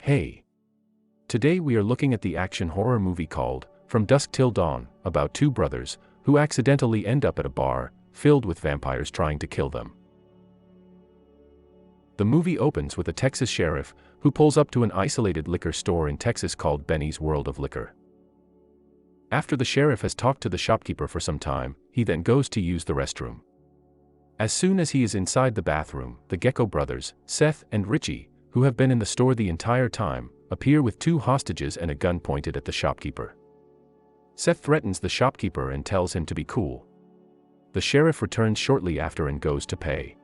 Hey! Today we are looking at the action horror movie called From Dusk Till Dawn, about two brothers who accidentally end up at a bar filled with vampires trying to kill them. The movie opens with a Texas sheriff who pulls up to an isolated liquor store in Texas called Benny's World of Liquor. After the sheriff has talked to the shopkeeper for some time, he then goes to use the restroom. As soon as he is inside the bathroom, the Gecko brothers, Seth and Richie, who have been in the store the entire time, appear with two hostages and a gun pointed at the shopkeeper. Seth threatens the shopkeeper and tells him to be cool. The sheriff returns shortly after and goes to pay.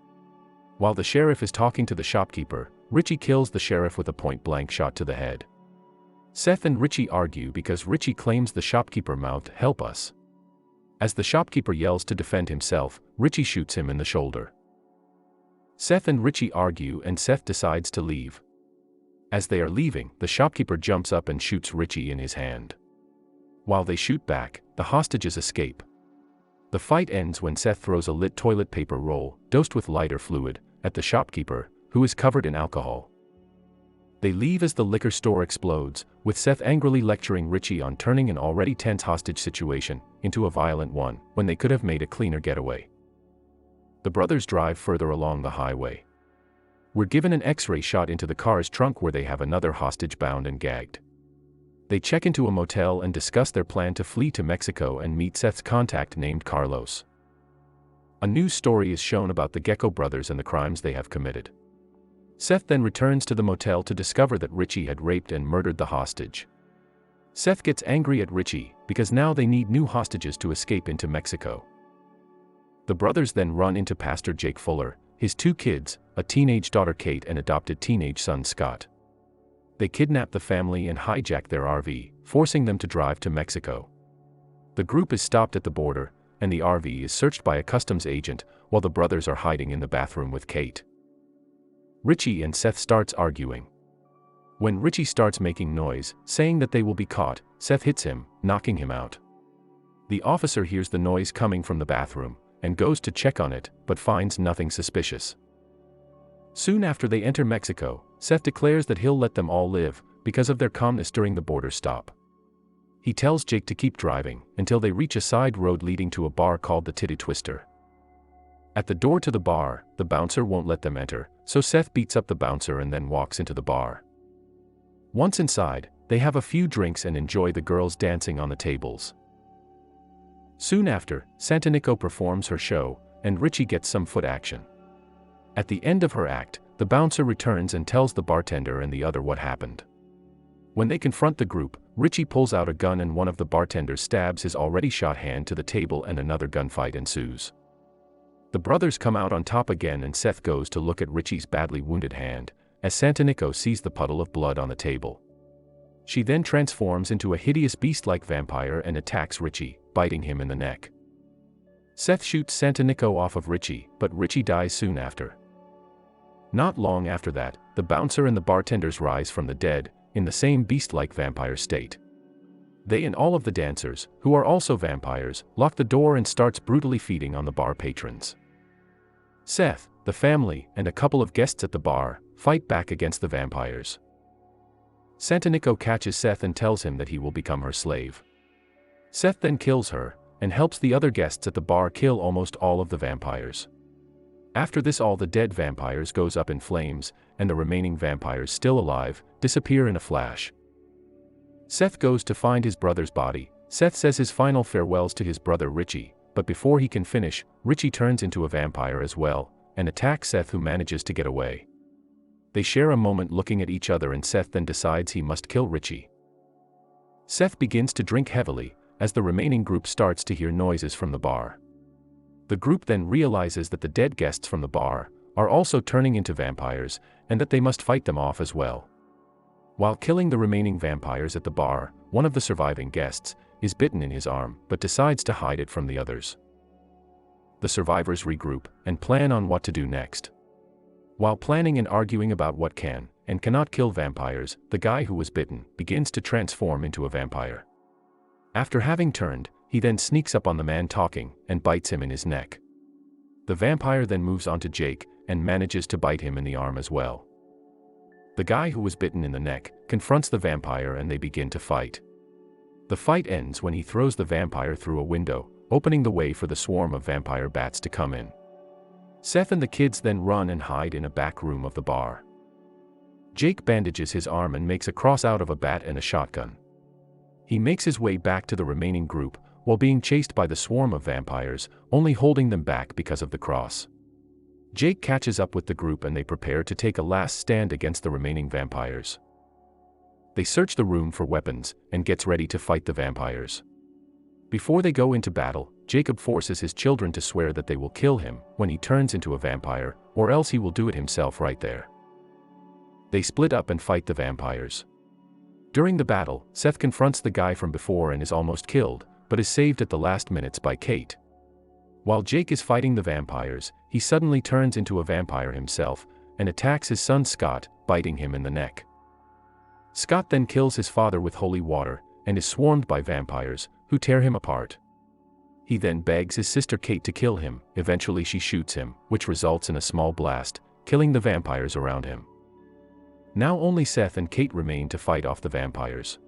While the sheriff is talking to the shopkeeper, Richie kills the sheriff with a point-blank shot to the head. Seth and Richie argue because Richie claims the shopkeeper mouthed, "Help us." As the shopkeeper yells to defend himself, Richie shoots him in the shoulder. Seth and Richie argue and Seth decides to leave. As they are leaving, the shopkeeper jumps up and shoots Richie in his hand. While they shoot back, the hostages escape. The fight ends when Seth throws a lit toilet paper roll, dosed with lighter fluid, at the shopkeeper, who is covered in alcohol. They leave as the liquor store explodes, with Seth angrily lecturing Richie on turning an already tense hostage situation into a violent one, when they could have made a cleaner getaway. The brothers drive further along the highway. We're given an X-ray shot into the car's trunk where they have another hostage bound and gagged. They check into a motel and discuss their plan to flee to Mexico and meet Seth's contact named Carlos. A news story is shown about the Gecko brothers and the crimes they have committed. Seth then returns to the motel to discover that Richie had raped and murdered the hostage. Seth gets angry at Richie because now they need new hostages to escape into Mexico. The brothers then run into Pastor Jake Fuller, his two kids, a teenage daughter Kate and adopted teenage son Scott. They kidnap the family and hijack their RV, forcing them to drive to Mexico. The group is stopped at the border, and the RV is searched by a customs agent while the brothers are hiding in the bathroom with Kate. Richie and Seth starts arguing. When Richie starts making noise, saying that they will be caught, Seth hits him, knocking him out. The officer hears the noise coming from the bathroom and goes to check on it, but finds nothing suspicious. Soon after they enter Mexico, Seth declares that he'll let them all live because of their calmness during the border stop. He tells Jake to keep driving until they reach a side road leading to a bar called the Titty Twister. At the door to the bar, the bouncer won't let them enter, so Seth beats up the bouncer and then walks into the bar. Once inside, they have a few drinks and enjoy the girls dancing on the tables. Soon after, Santanico performs her show, and Richie gets some foot action. At the end of her act, the bouncer returns and tells the bartender and the other what happened. When they confront the group, Richie pulls out a gun and one of the bartenders stabs his already shot hand to the table and another gunfight ensues. The brothers come out on top again and Seth goes to look at Richie's badly wounded hand, as Santanico sees the puddle of blood on the table. She then transforms into a hideous beast-like vampire and attacks Richie, biting him in the neck. Seth shoots Santanico off of Richie, but Richie dies soon after. Not long after that, the bouncer and the bartenders rise from the dead, in the same beast-like vampire state. They and all of the dancers, who are also vampires, lock the door and starts brutally feeding on the bar patrons. Seth, the family, and a couple of guests at the bar, fight back against the vampires. Santanico catches Seth and tells him that he will become her slave. Seth then kills her, and helps the other guests at the bar kill almost all of the vampires. After this, all the dead vampires goes up in flames, and the remaining vampires still alive disappear in a flash. Seth goes to find his brother's body. Seth says his final farewells to his brother Richie, but before he can finish, Richie turns into a vampire as well, and attacks Seth, who manages to get away. They share a moment looking at each other and Seth then decides he must kill Richie. Seth begins to drink heavily, as the remaining group starts to hear noises from the bar. The group then realizes that the dead guests from the bar are also turning into vampires, and that they must fight them off as well. While killing the remaining vampires at the bar, one of the surviving guests is bitten in his arm, but decides to hide it from the others. The survivors regroup and plan on what to do next. While planning and arguing about what can and cannot kill vampires, the guy who was bitten begins to transform into a vampire. After having turned, he then sneaks up on the man talking and bites him in his neck. The vampire then moves on to Jake and manages to bite him in the arm as well. The guy who was bitten in the neck confronts the vampire and they begin to fight. The fight ends when he throws the vampire through a window, opening the way for the swarm of vampire bats to come in. Seth and the kids then run and hide in a back room of the bar. Jake bandages his arm and makes a cross out of a bat and a shotgun. He makes his way back to the remaining group, while being chased by the swarm of vampires, only holding them back because of the cross. Jake catches up with the group and they prepare to take a last stand against the remaining vampires. They search the room for weapons, and gets ready to fight the vampires. Before they go into battle, Jacob forces his children to swear that they will kill him when he turns into a vampire, or else he will do it himself right there. They split up and fight the vampires. During the battle, Seth confronts the guy from before and is almost killed, but is saved at the last minutes by Kate. While Jake is fighting the vampires, he suddenly turns into a vampire himself, and attacks his son Scott, biting him in the neck. Scott then kills his father with holy water, and is swarmed by vampires, who tear him apart. He then begs his sister Kate to kill him. Eventually she shoots him, which results in a small blast, killing the vampires around him. Now only Seth and Kate remain to fight off the vampires.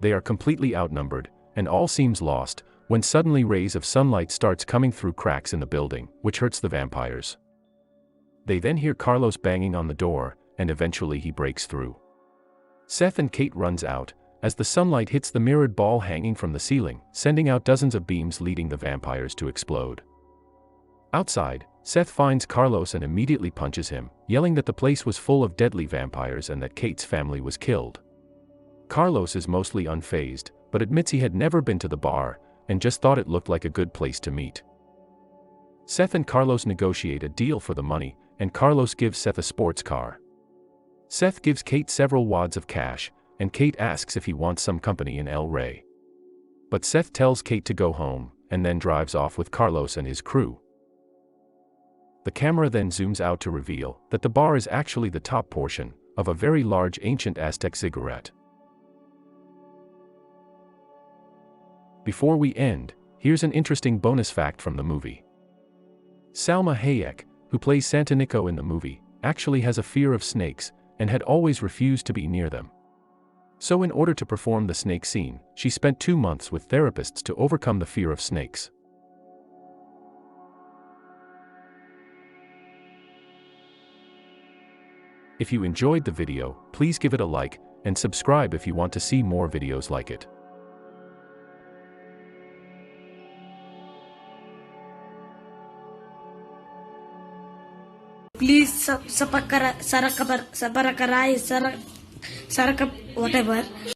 They are completely outnumbered, and all seems lost, when suddenly rays of sunlight starts coming through cracks in the building, which hurts the vampires. They then hear Carlos banging on the door, and eventually he breaks through. Seth and Kate runs out, as the sunlight hits the mirrored ball hanging from the ceiling, sending out dozens of beams leading the vampires to explode. Outside, Seth finds Carlos and immediately punches him, yelling that the place was full of deadly vampires and that Kate's family was killed. Carlos is mostly unfazed, but admits he had never been to the bar, and just thought it looked like a good place to meet. Seth and Carlos negotiate a deal for the money, and Carlos gives Seth a sports car. Seth gives Kate several wads of cash, and Kate asks if he wants some company in El Rey. But Seth tells Kate to go home, and then drives off with Carlos and his crew. The camera then zooms out to reveal that the bar is actually the top portion of a very large ancient Aztec ziggurat. Before we end, here's an interesting bonus fact from the movie. Salma Hayek, who plays Santanico in the movie, actually has a fear of snakes, and had always refused to be near them. So in order to perform the snake scene, she spent 2 months with therapists to overcome the fear of snakes. If you enjoyed the video, please give it a like, and subscribe if you want to see more videos like it. Please subscribe, whatever.